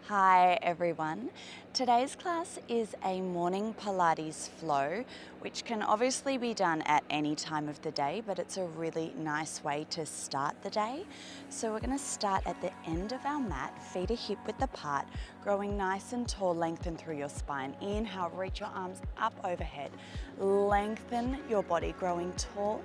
Hi everyone. Today's class is a morning Pilates flow, which can obviously be done at any time of the day, but it's a really nice way to start the day. So we're going to start at the end of our mat, feet are hip width apart, growing nice and tall, lengthen through your spine. Inhale, reach your arms up overhead, lengthen your body, growing tall.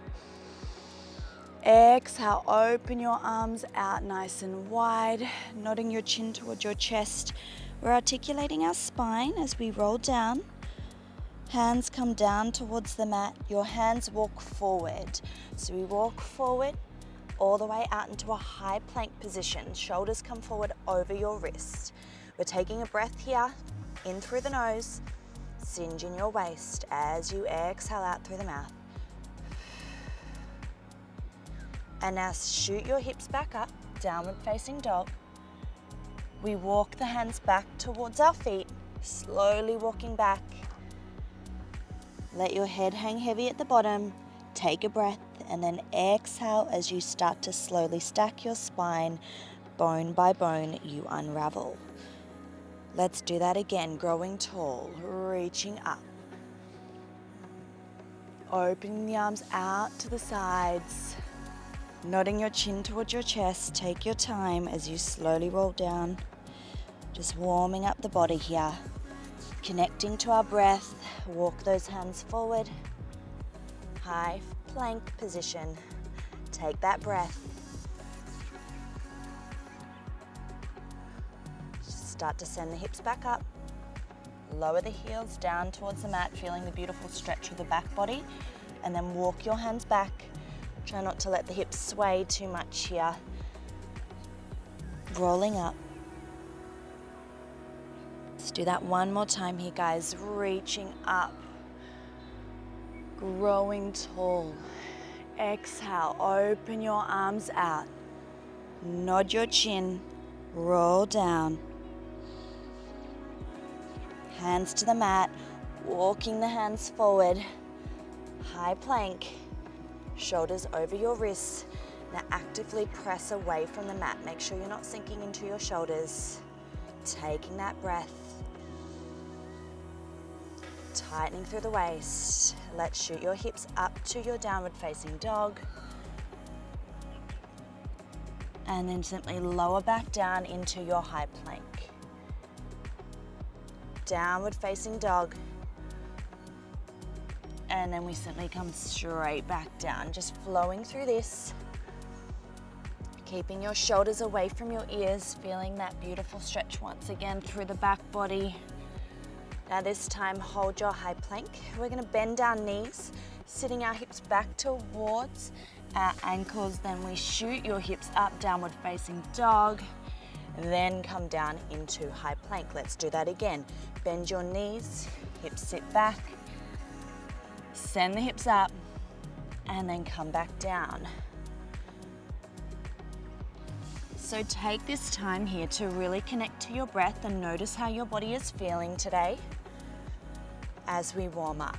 Exhale, open your arms out nice and wide, nodding your chin towards your chest. We're articulating our spine as we roll down. Hands come down towards the mat. Your hands walk forward. So we walk forward all the way out into a high plank position. Shoulders come forward over your wrist. We're taking a breath here, in through the nose, singeing your waist as you exhale out through the mouth. And now shoot your hips back up, downward facing dog. We walk the hands back towards our feet, slowly walking back. Let your head hang heavy at the bottom. Take a breath and then exhale as you start to slowly stack your spine. Bone by bone, you unravel. Let's do that again, growing tall, reaching up. Opening the arms out to the sides. Nodding your chin towards your chest, take your time as you slowly roll down. Just warming up the body here. Connecting to our breath, walk those hands forward. High plank position. Take that breath. Start to send the hips back up. Lower the heels down towards the mat, feeling the beautiful stretch of the back body. And then walk your hands back. Try not to let the hips sway too much here. Rolling up. Let's do that one more time here, guys. Reaching up. Growing tall. Exhale, open your arms out. Nod your chin. Roll down. Hands to the mat. Walking the hands forward. High plank. Shoulders over your wrists. Now actively press away from the mat. Make sure you're not sinking into your shoulders. Taking that breath. Tightening through the waist. Let's shoot your hips up to your downward facing dog. And then simply lower back down into your high plank. Downward facing dog. And then we simply come straight back down, just flowing through this. Keeping your shoulders away from your ears, feeling that beautiful stretch once again through the back body. Now this time, hold your high plank. We're gonna bend our knees, sitting our hips back towards our ankles. Then we shoot your hips up, downward facing dog. Then come down into high plank. Let's do that again. Bend your knees, hips sit back. Send the hips up and then come back down. So take this time here to really connect to your breath and notice how your body is feeling today as we warm up.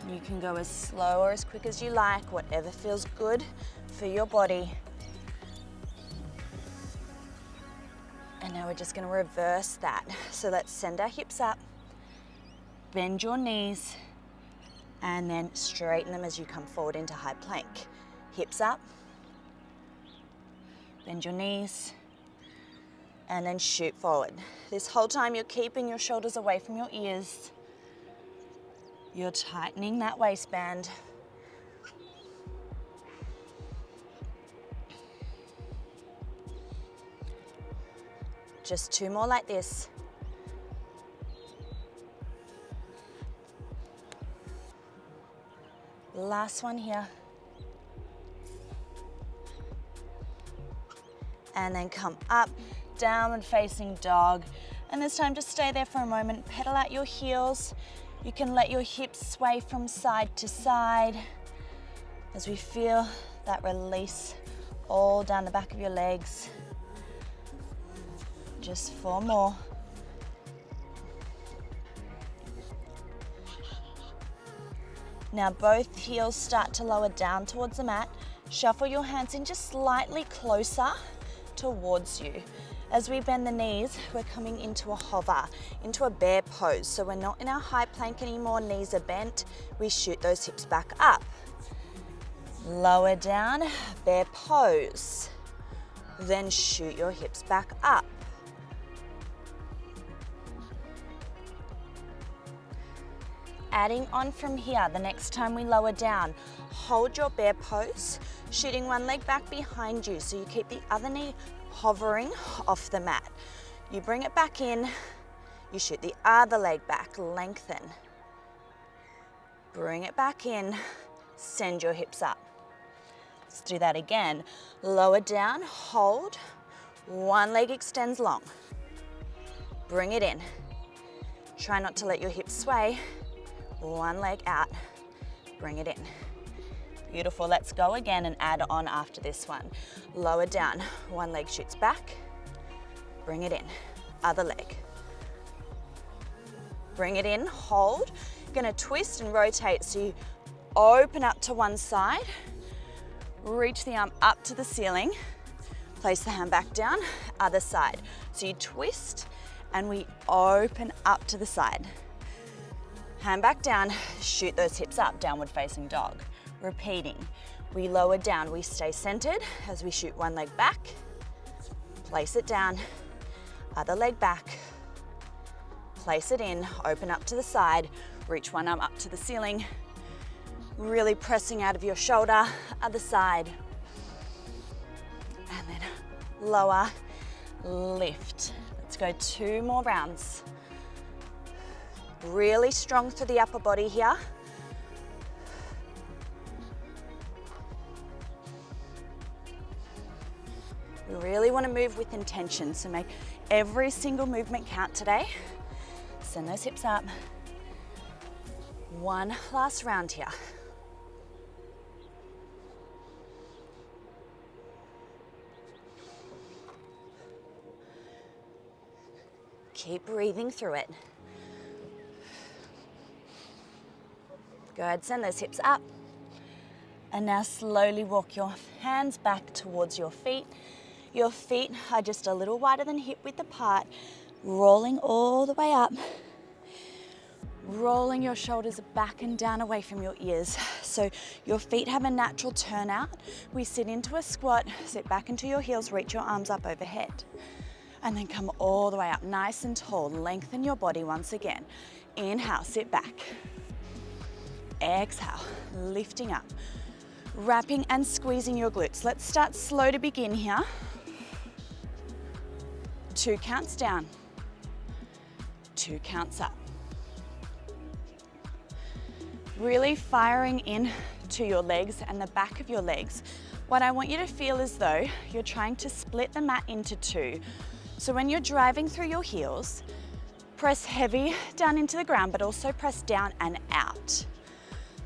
You can go as slow or as quick as you like, whatever feels good for your body. And now we're just going to reverse that. So let's send our hips up. Bend your knees and then straighten them as you come forward into high plank. Hips up, bend your knees, and then shoot forward. This whole time you're keeping your shoulders away from your ears. You're tightening that waistband. Just two more like this. Last one here. And then come up, downward facing dog. And this time just stay there for a moment, pedal out your heels. You can let your hips sway from side to side as we feel that release all down the back of your legs. Just four more. Now both heels start to lower down towards the mat. Shuffle your hands in just slightly closer towards you. As we bend the knees, we're coming into a hover, into a bear pose. So we're not in our high plank anymore, knees are bent. We shoot those hips back up. Lower down, bear pose. Then shoot your hips back up. Adding on from here, the next time we lower down, hold your bear pose, shooting one leg back behind you so you keep the other knee hovering off the mat. You bring it back in, you shoot the other leg back, lengthen. Bring it back in, send your hips up. Let's do that again. Lower down, hold, one leg extends long. Bring it in. Try not to let your hips sway. One leg out, bring it in. Beautiful, let's go again and add on after this one. Lower down, one leg shoots back, bring it in. Other leg. Bring it in, hold. You're gonna twist and rotate so you open up to one side, reach the arm up to the ceiling, place the hand back down, other side. So you twist and we open up to the side. Hand back down, shoot those hips up, downward facing dog. Repeating, we lower down, we stay centered as we shoot one leg back, place it down, other leg back, place it in, open up to the side, reach one arm up to the ceiling, really pressing out of your shoulder, other side, and then lower, lift. Let's go 2 more rounds. Really strong through the upper body here. We really want to move with intention, so make every single movement count today. Send those hips up. One last round here. Keep breathing through it. Go ahead, send those hips up. And now slowly walk your hands back towards your feet. Your feet are just a little wider than hip width apart, rolling all the way up. Rolling your shoulders back and down away from your ears. So your feet have a natural turnout. We sit into a squat, sit back into your heels, reach your arms up overhead. And then come all the way up, nice and tall. Lengthen your body once again. Inhale, sit back. Exhale, lifting up. Wrapping and squeezing your glutes. Let's start slow to begin here. 2 counts down. 2 counts up. Really firing in to your legs and the back of your legs. What I want you to feel is though you're trying to split the mat into 2. So when you're driving through your heels, press heavy down into the ground, but also press down and out.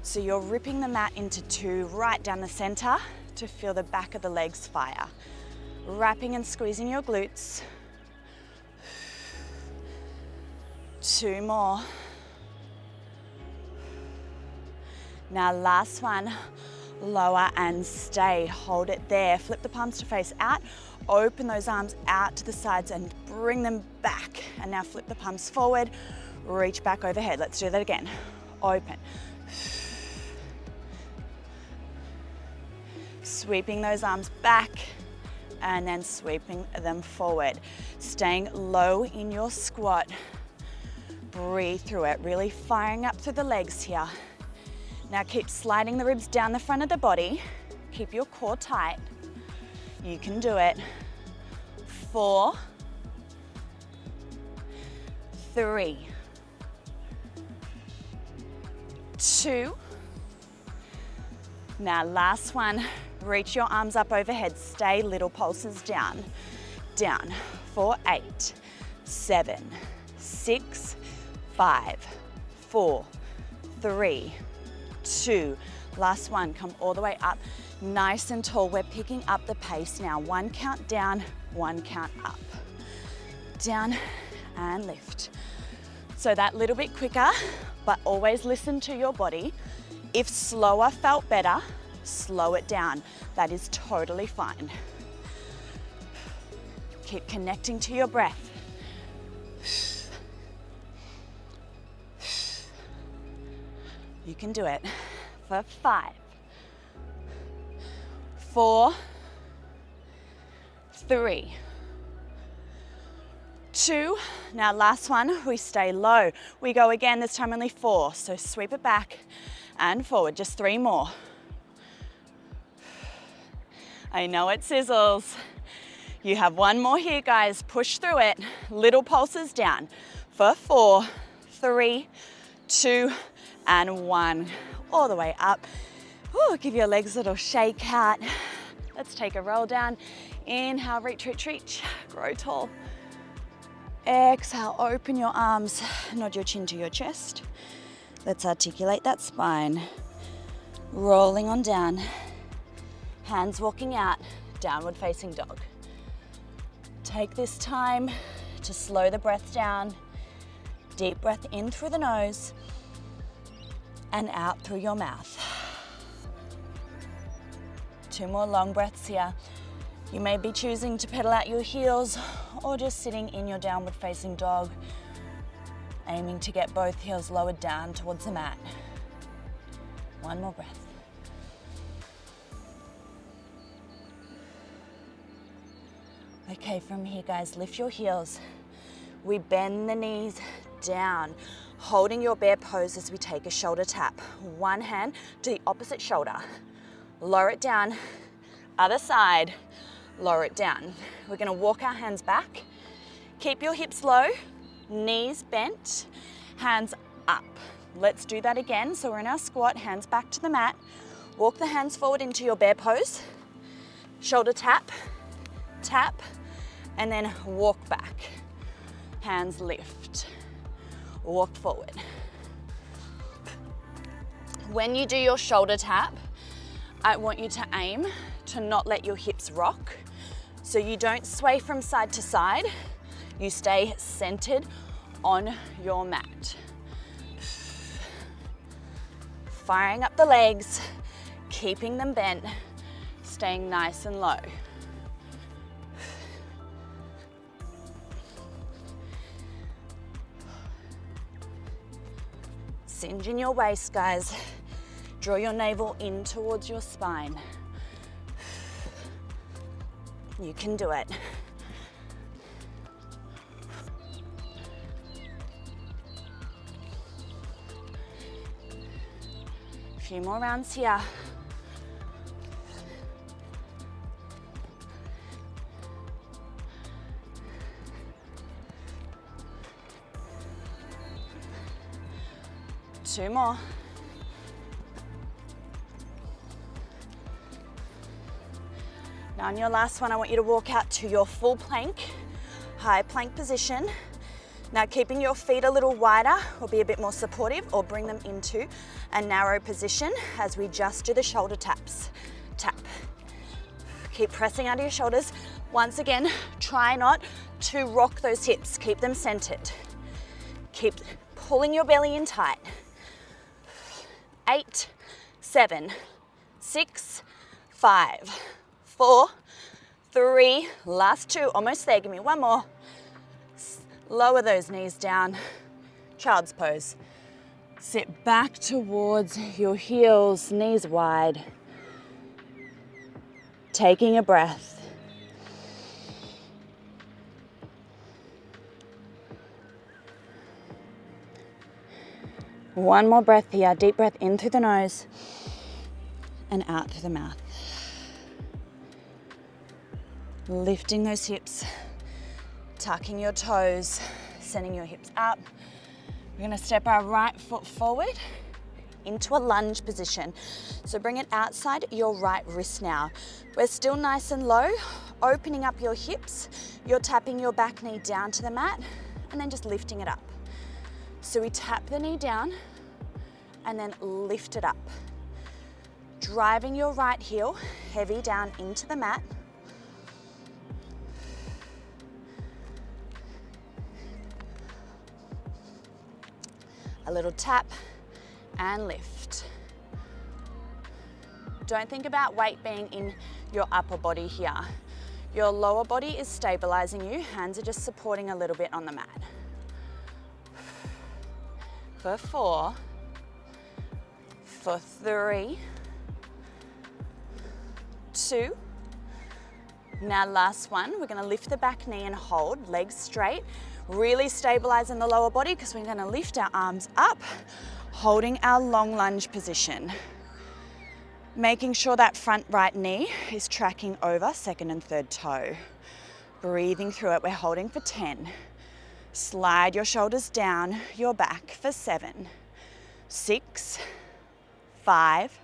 So you're ripping the mat into 2 right down the center to feel the back of the legs fire. Wrapping and squeezing your glutes. 2 more. Now last one, lower and stay. Hold it there. Flip the palms to face out. Open those arms out to the sides and bring them back. And now flip the palms forward, reach back overhead. Let's do that again. Open. Sweeping those arms back and then sweeping them forward. Staying low in your squat. Breathe through it, really firing up through the legs here. Now keep sliding the ribs down the front of the body. Keep your core tight. You can do it. 4, 3, 2. Now last one, reach your arms up overhead. Stay little pulses down. Down. 4, 8, 7, 6, 5, 4, 3, 2. Last one, come all the way up. Nice and tall. We're picking up the pace now. 1 count down, 1 count up. Down and lift. So that little bit quicker, but always listen to your body. If slower felt better, slow it down. That is totally fine. Keep connecting to your breath. You can do it for 5, 4, 3, 2. Now last one, we stay low. We go again, this time only 4. So sweep it back and forward, just 3 more. I know it sizzles. You have 1 more here, guys. Push through it. Little pulses down for 4, 3, 2, and 1. All the way up. Ooh, give your legs a little shake out. Let's take a roll down. Inhale, reach, reach, reach. Grow tall. Exhale, open your arms. Nod your chin to your chest. Let's articulate that spine. Rolling on down. Hands walking out. Downward facing dog. Take this time to slow the breath down. Deep breath in through the nose and out through your mouth. 2 more long breaths here. You may be choosing to pedal out your heels or just sitting in your downward facing dog, aiming to get both heels lowered down towards the mat. 1 more breath. Okay, from here, guys, lift your heels. We bend the knees down, holding your bear pose as we take a shoulder tap. 1 hand to the opposite shoulder. Lower it down, other side, lower it down. We're gonna walk our hands back. Keep your hips low, knees bent, hands up. Let's do that again. So we're in our squat, hands back to the mat. Walk the hands forward into your bear pose. Shoulder tap, tap, and then walk back. Hands lift, walk forward. When you do your shoulder tap, I want you to aim to not let your hips rock. So you don't sway from side to side. You stay centered on your mat. Firing up the legs, keeping them bent, staying nice and low. Cinch in your waist, guys. Draw your navel in towards your spine. You can do it. A few more rounds here. Two more. Now on your last one, I want you to walk out to your full plank, high plank position. Now keeping your feet a little wider will be a bit more supportive, or bring them into a narrow position as we just do the shoulder taps. Tap. Keep pressing out of your shoulders. Once again, try not to rock those hips. Keep them centered. Keep pulling your belly in tight. 8, 7, 6, 5, 4, 3, last 2, almost there, give me 1 more. Lower those knees down, child's pose. Sit back towards your heels, knees wide. Taking a breath. One more breath here, deep breath in through the nose and out through the mouth. Lifting those hips, tucking your toes, sending your hips up. We're gonna step our right foot forward into a lunge position. So bring it outside your right wrist now. We're still nice and low, opening up your hips. You're tapping your back knee down to the mat and then just lifting it up. So we tap the knee down and then lift it up. Driving your right heel heavy down into the mat. A little tap and lift. Don't think about weight being in your upper body here. Your lower body is stabilizing you. Hands are just supporting a little bit on the mat. For 4, for 3, 2. Now last one, we're gonna lift the back knee and hold, legs straight. Really stabilizing the lower body because we're gonna lift our arms up, holding our long lunge position. Making sure that front right knee is tracking over second and third toe. Breathing through it, we're holding for 10. Slide your shoulders down your back for 7, 6, 5,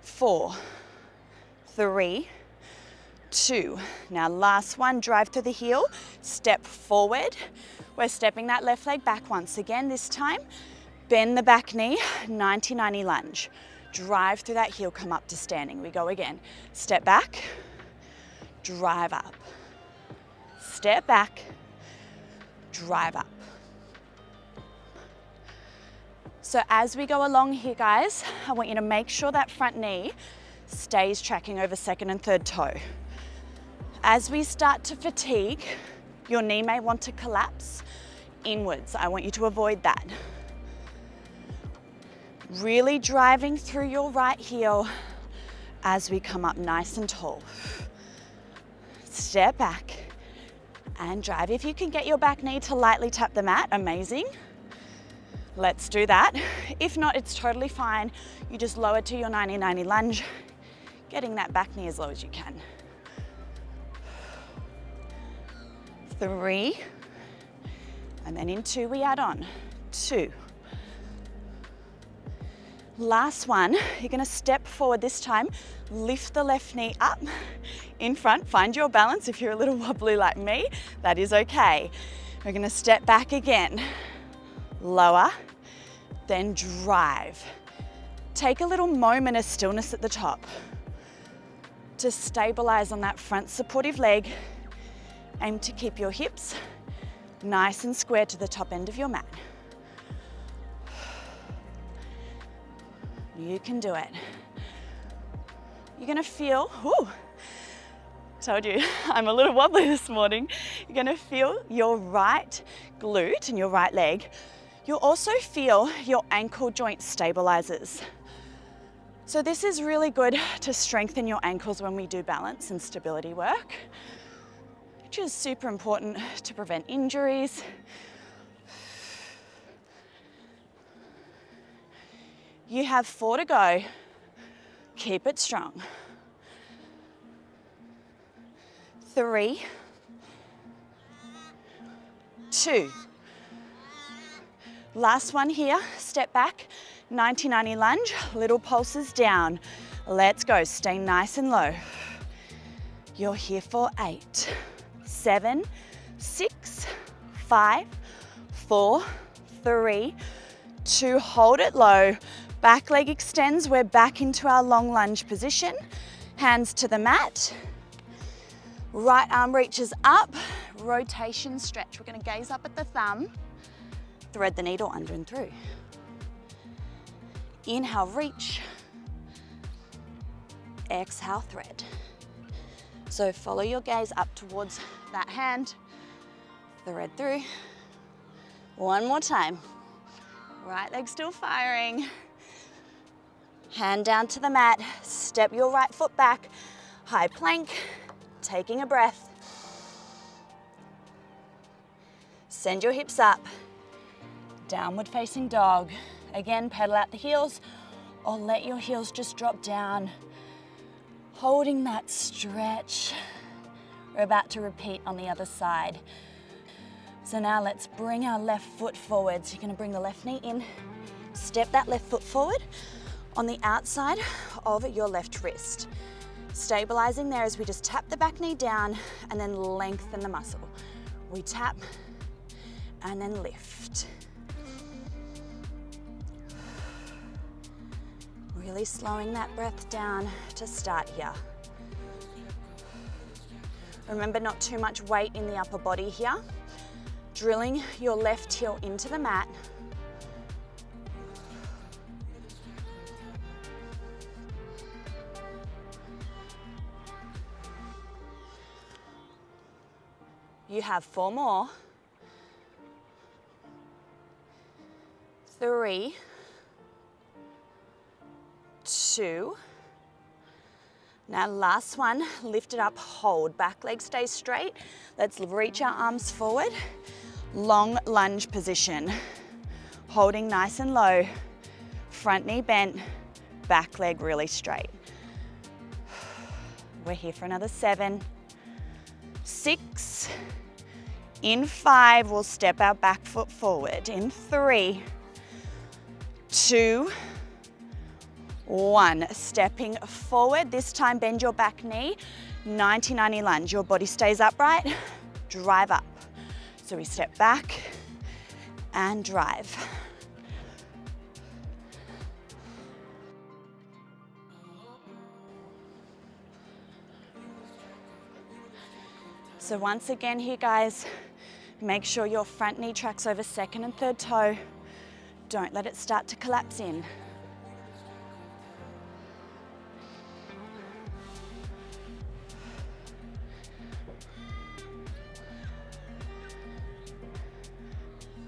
4, 3, 2. Now last one, drive through the heel, step forward. We're stepping that left leg back once again. This time, bend the back knee, 90-90 lunge. Drive through that heel, come up to standing. We go again. Step back, drive up. Step back, drive up. So as we go along here, guys, I want you to make sure that front knee stays tracking over second and third toe. As we start to fatigue, your knee may want to collapse inwards. I want you to avoid that. Really driving through your right heel as we come up nice and tall. Step back and drive. If you can get your back knee to lightly tap the mat, amazing. Let's do that. If not, it's totally fine. You just lower to your 90-90 lunge, getting that back knee as low as you can. 3, and then in 2 we add on. 2. Last one, you're gonna step forward this time, lift the left knee up in front, find your balance. If you're a little wobbly like me, that is okay. We're gonna step back again, lower, then drive. Take a little moment of stillness at the top to stabilize on that front supportive leg. Aim to keep your hips nice and square to the top end of your mat. You can do it. You're gonna feel, whoo, told you, I'm a little wobbly this morning. You're gonna feel your right glute and your right leg. You'll also feel your ankle joint stabilizers. So this is really good to strengthen your ankles when we do balance and stability work, which is super important to prevent injuries. You have 4 to go. Keep it strong. 3, 2. Last one here, step back, 90-90 lunge, little pulses down. Let's go, stay nice and low. You're here for 8, 7, 6, 5, 4, 3, 2, hold it low. Back leg extends, we're back into our long lunge position. Hands to the mat. Right arm reaches up, rotation stretch. We're gonna gaze up at the thumb, thread the needle under and through. Inhale, reach. Exhale, thread. So follow your gaze up towards that hand, thread through. One more time. Right leg still firing. Hand down to the mat, step your right foot back, high plank, taking a breath. Send your hips up, downward facing dog. Again, pedal out the heels or let your heels just drop down, holding that stretch. We're about to repeat on the other side. So now let's bring our left foot forward. So you're gonna bring the left knee in, step that left foot forward on the outside of your left wrist. Stabilizing there as we just tap the back knee down and then lengthen the muscle. We tap and then lift. Really slowing that breath down to start here. Remember, not too much weight in the upper body here. Drilling your left heel into the mat. You have 4 more. 3, 2. Now last one, lift it up, hold. Back leg stays straight. Let's reach our arms forward. Long lunge position. Holding nice and low. Front knee bent, back leg really straight. We're here for another 7, 6. In 5, we'll step our back foot forward. In 3, 2, 1. Stepping forward. This time bend your back knee. 90-90 lunge. Your body stays upright. Drive up. So we step back and drive. So once again here, guys, make sure your front knee tracks over second and third toe. Don't let it start to collapse in.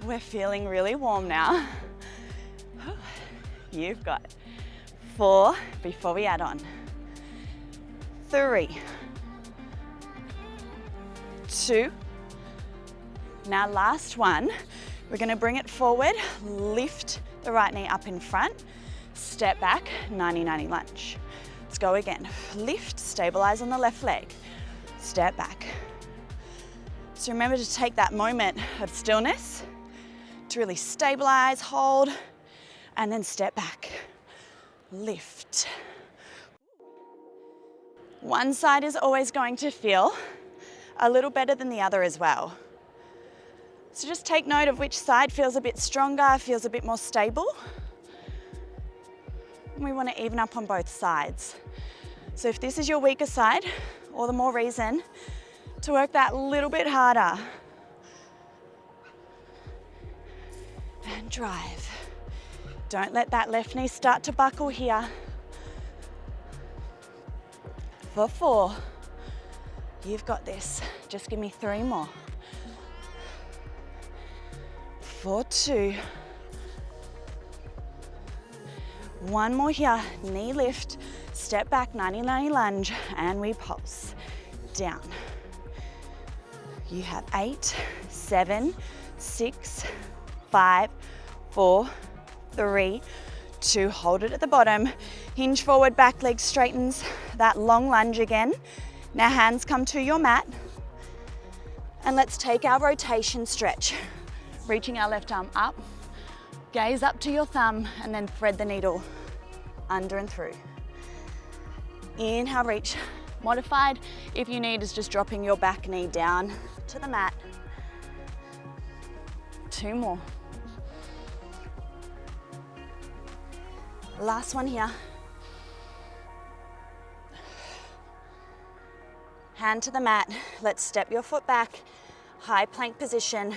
We're feeling really warm now. You've got 4 before we add on. 3, 2. Now last one, we're going to bring it forward, lift the right knee up in front, step back, 90-90 lunge. Let's go again. Lift, stabilize on the left leg, step back. So remember to take that moment of stillness to really stabilize, hold, and then step back, lift. One side is always going to feel a little better than the other as well. So just take note of which side feels a bit stronger, feels a bit more stable. And we want to even up on both sides. So if this is your weaker side, all the more reason to work that little bit harder. And drive. Don't let that left knee start to buckle here. For 4. You've got this. Just give me 3 more. For 2. 1 more here. Knee lift. Step back, 90-90 lunge, and we pulse. Down. You have 8, 7, 6, 5, 4, 3, 2. Hold it at the bottom. Hinge forward, back leg straightens. That long lunge again. Now hands come to your mat. And let's take our rotation stretch. Reaching our left arm up. Gaze up to your thumb and then thread the needle under and through. Inhale, reach. Modified, if you need, is just dropping your back knee down to the mat. 2 more. Last one here. Hand to the mat. Let's step your foot back. High plank position.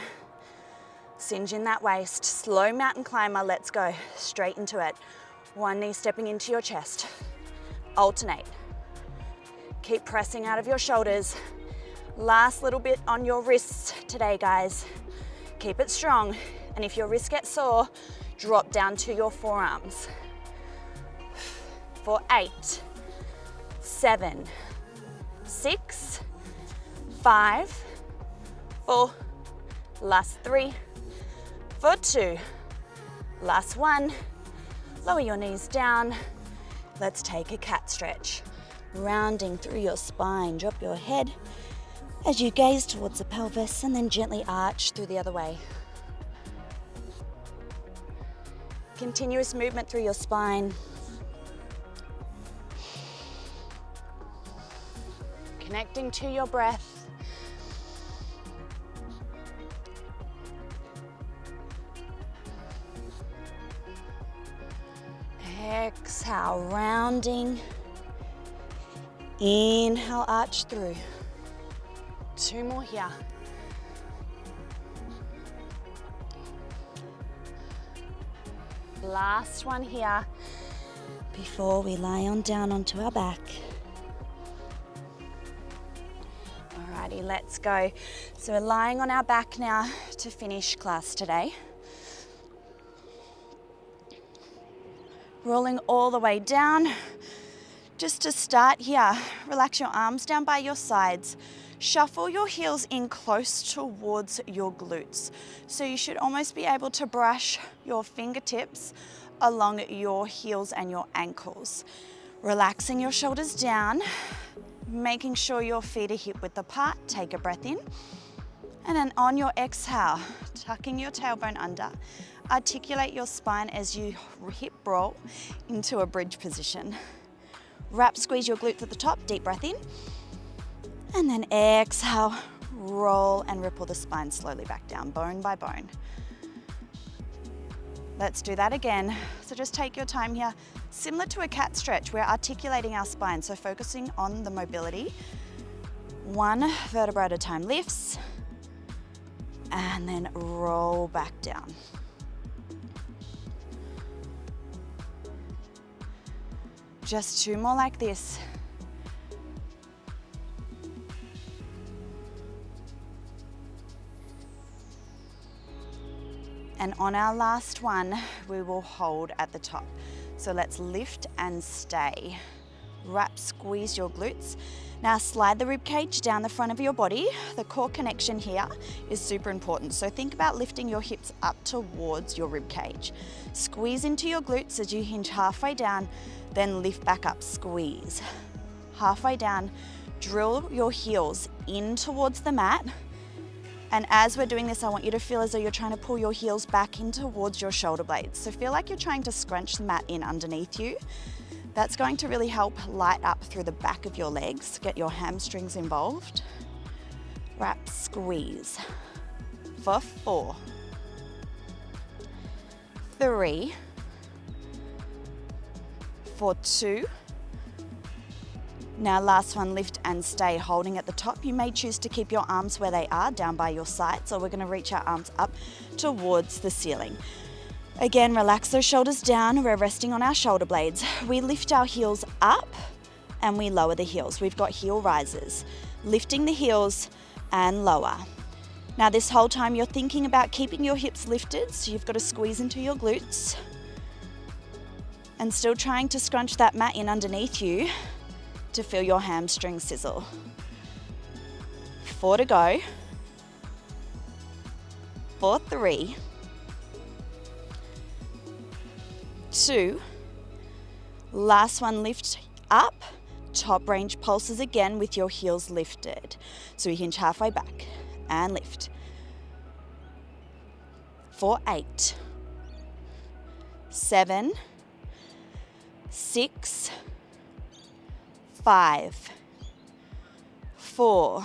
Cinch in that waist. Slow mountain climber. Let's go. Straight into it. One knee stepping into your chest. Alternate. Keep pressing out of your shoulders. Last little bit on your wrists today, guys. Keep it strong. And if your wrists get sore, drop down to your forearms. For 8, 7, 6, 5, 4, last 3, for 2, last 1. Lower your knees down. Let's take a cat stretch. Rounding through your spine, drop your head as you gaze towards the pelvis and then gently arch through the other way. Continuous movement through your spine. Connecting to your breath. Exhale, rounding. Inhale, arch through. 2 more here. Last one here before we lie on down onto our back. All Alrighty, let's go. So we're lying on our back now to finish class today. Rolling all the way down. Just to start here, relax your arms down by your sides. Shuffle your heels in close towards your glutes. So you should almost be able to brush your fingertips along your heels and your ankles. Relaxing your shoulders down, making sure your feet are hip width apart. Take a breath in. And then on your exhale, tucking your tailbone under. Articulate your spine as you hip roll into a bridge position. Wrap, squeeze your glutes at the top, deep breath in. And then exhale, roll and ripple the spine slowly back down, bone by bone. Let's do that again. So just take your time here. Similar to a cat stretch, we're articulating our spine, so focusing on the mobility. One vertebra at a time lifts, and then roll back down. Just two more like this. And on our last one, we will hold at the top. So let's lift and stay. Wrap, squeeze your glutes. Now slide the rib cage down the front of your body. The core connection here is super important. So think about lifting your hips up towards your rib cage. Squeeze into your glutes as you hinge halfway down, then lift back up, squeeze. Halfway down, drill your heels in towards the mat. And as we're doing this, I want you to feel as though you're trying to pull your heels back in towards your shoulder blades. So feel like you're trying to scrunch the mat in underneath you. That's going to really help light up through the back of your legs, get your hamstrings involved. Wrap, squeeze. For 4, 3, for 2. Now last one, lift and stay, holding at the top. You may choose to keep your arms where they are, down by your sides, or we're gonna reach our arms up towards the ceiling. Again, relax those shoulders down. We're resting on our shoulder blades. We lift our heels up and we lower the heels. We've got heel risers, lifting the heels and lower. Now this whole time you're thinking about keeping your hips lifted, so you've got to squeeze into your glutes and still trying to scrunch that mat in underneath you to feel your hamstrings sizzle. 4 to go. 4, 3, 2. Last one, lift up. Top range pulses again with your heels lifted. So we hinge halfway back and lift. 4, 8, 7, 6, 5, 4,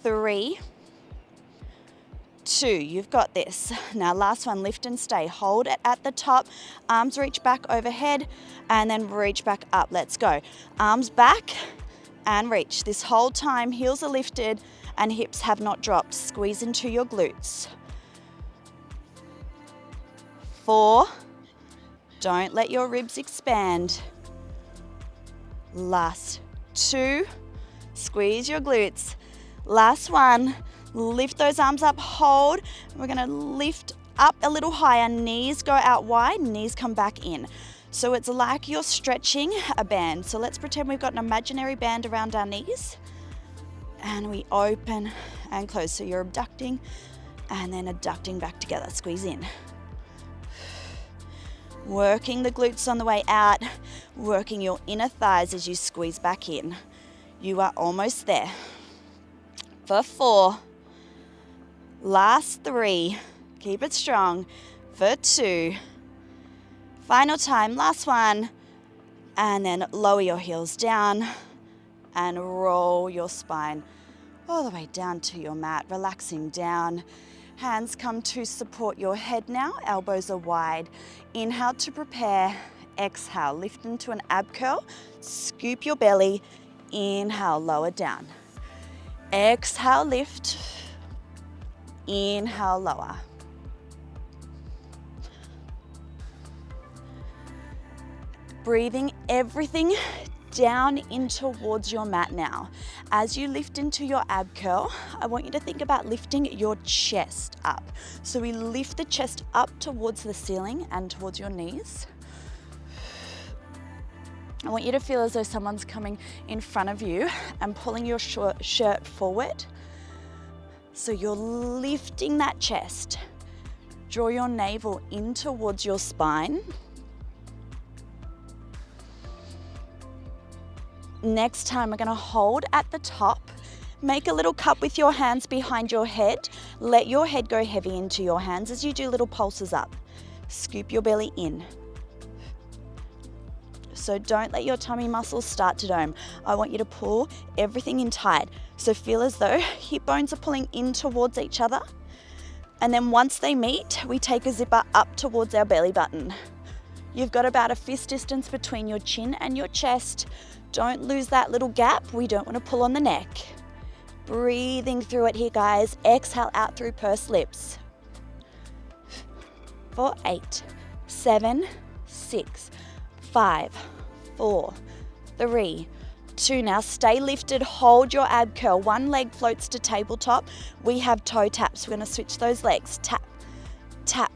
3, 2. You've got this. Now last one, lift and stay. Hold it at the top. Arms reach back overhead and then reach back up. Let's go. Arms back and reach. This whole time, heels are lifted and hips have not dropped. Squeeze into your glutes. 4. Don't let your ribs expand. Last 2. Squeeze your glutes. Last one. Lift those arms up, hold. We're gonna lift up a little higher. Knees go out wide, knees come back in. So it's like you're stretching a band. So let's pretend we've got an imaginary band around our knees. And we open and close. So you're abducting and then adducting back together. Squeeze in. Working the glutes on the way out. Working your inner thighs as you squeeze back in. You are almost there. For 4. Last 3, keep it strong. For 2, final time, last one. And then lower your heels down and roll your spine all the way down to your mat, relaxing down. Hands come to support your head now, elbows are wide. Inhale to prepare, exhale, lift into an ab curl, scoop your belly, inhale, lower down. Exhale, lift. Inhale, lower. Breathing everything down in towards your mat now. As you lift into your ab curl, I want you to think about lifting your chest up. So we lift the chest up towards the ceiling and towards your knees. I want you to feel as though someone's coming in front of you and pulling your shirt forward. So you're lifting that chest. Draw your navel in towards your spine. Next time, we're going to hold at the top. Make a little cup with your hands behind your head. Let your head go heavy into your hands as you do little pulses up. Scoop your belly in. So don't let your tummy muscles start to dome. I want you to pull everything in tight. So feel as though hip bones are pulling in towards each other. And then once they meet, we take a zipper up towards our belly button. You've got about a fist distance between your chin and your chest. Don't lose that little gap. We don't want to pull on the neck. Breathing through it here, guys. Exhale out through pursed lips. For 8, 7, 6, 5, 4, 3, 2. Now stay lifted, hold your ab curl. One leg floats to tabletop. We have toe taps. We're going to switch those legs. Tap, tap.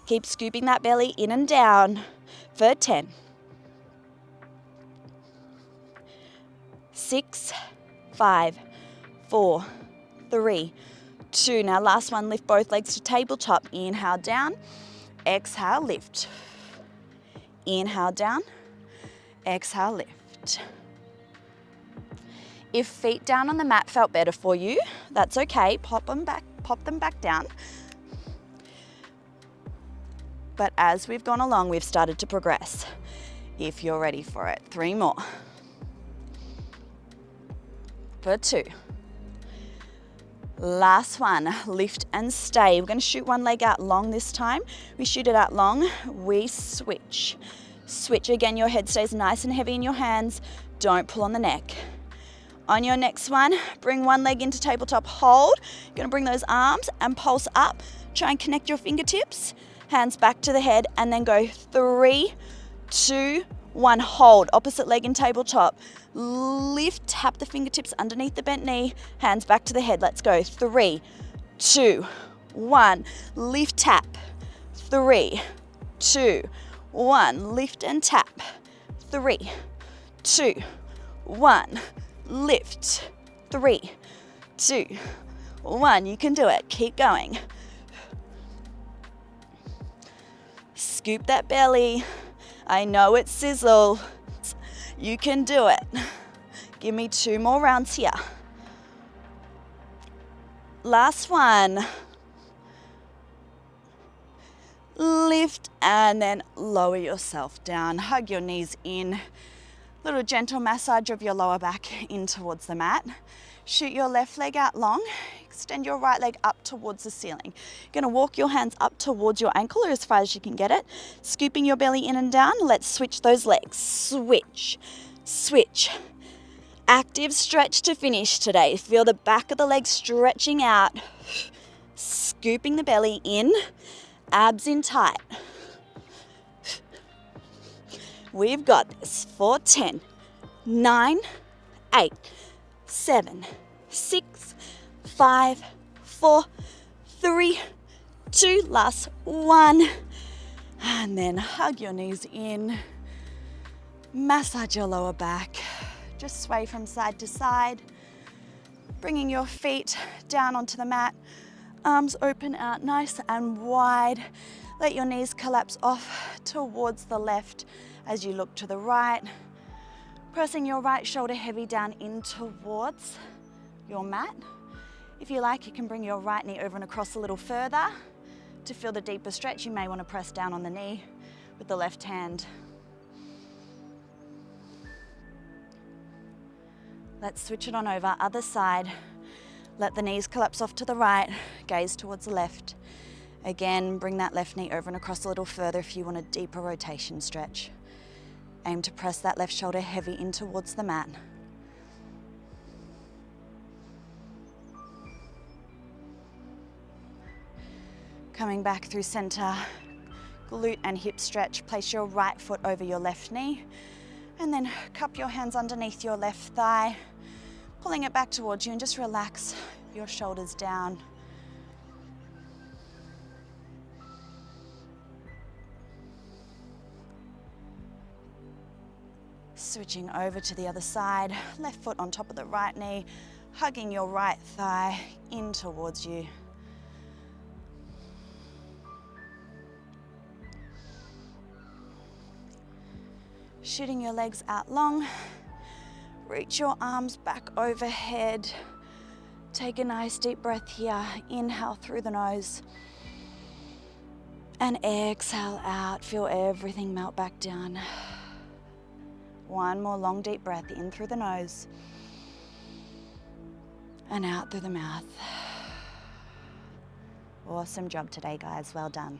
Keep scooping that belly in and down for 10. 6, 5, 4, 3, 2. Now last one, lift both legs to tabletop. Inhale down, exhale, lift. Inhale down, exhale, lift. If feet down on the mat felt better for you, that's okay. Pop them back down. But as we've gone along, we've started to progress. If you're ready for it, 3 more. For 2. Last one, lift and stay. We're going to shoot one leg out long this time. We shoot it out long, we switch. Switch again, your head stays nice and heavy in your hands. Don't pull on the neck. On your next one, bring one leg into tabletop, hold. You're going to bring those arms and pulse up. Try and connect your fingertips, hands back to the head, and then go 3, 2, 1. Hold, opposite leg in tabletop. Lift, tap the fingertips underneath the bent knee, hands back to the head. Let's go. 3, 2, 1. Lift, tap. 3, 2, 1. Lift and tap. 3, 2, 1. Lift. 3, 2, 1. You can do it. Keep going. Scoop that belly. I know it sizzles. You can do it. Give me 2 more rounds here. Last one. Lift and then lower yourself down. Hug your knees in. Little gentle massage of your lower back in towards the mat. Shoot your left leg out long. Extend your right leg up towards the ceiling. You're going to walk your hands up towards your ankle or as far as you can get it. Scooping your belly in and down. Let's switch those legs. Switch, switch. Active stretch to finish today. Feel the back of the leg stretching out. Scooping the belly in. Abs in tight. We've got this for 10, 9, 8, 7, 6, 5, 4, 3, 2, last one. And then hug your knees in. Massage your lower back. Just sway from side to side. Bringing your feet down onto the mat. Arms open out nice and wide. Let your knees collapse off towards the left as you look to the right. Pressing your right shoulder heavy down in towards your mat. If you like, you can bring your right knee over and across a little further. To feel the deeper stretch, you may want to press down on the knee with the left hand. Let's switch it on over, other side. Let the knees collapse off to the right, gaze towards the left. Again, bring that left knee over and across a little further if you want a deeper rotation stretch. Aim to press that left shoulder heavy in towards the mat. Coming back through center, glute and hip stretch. Place your right foot over your left knee and then cup your hands underneath your left thigh, pulling it back towards you, and just relax your shoulders down. Switching over to the other side, left foot on top of the right knee, hugging your right thigh in towards you. Shooting your legs out long, reach your arms back overhead. Take a nice deep breath here. Inhale through the nose and exhale out. Feel everything melt back down. One more long deep breath in through the nose and out through the mouth. Awesome job today, guys. Well done.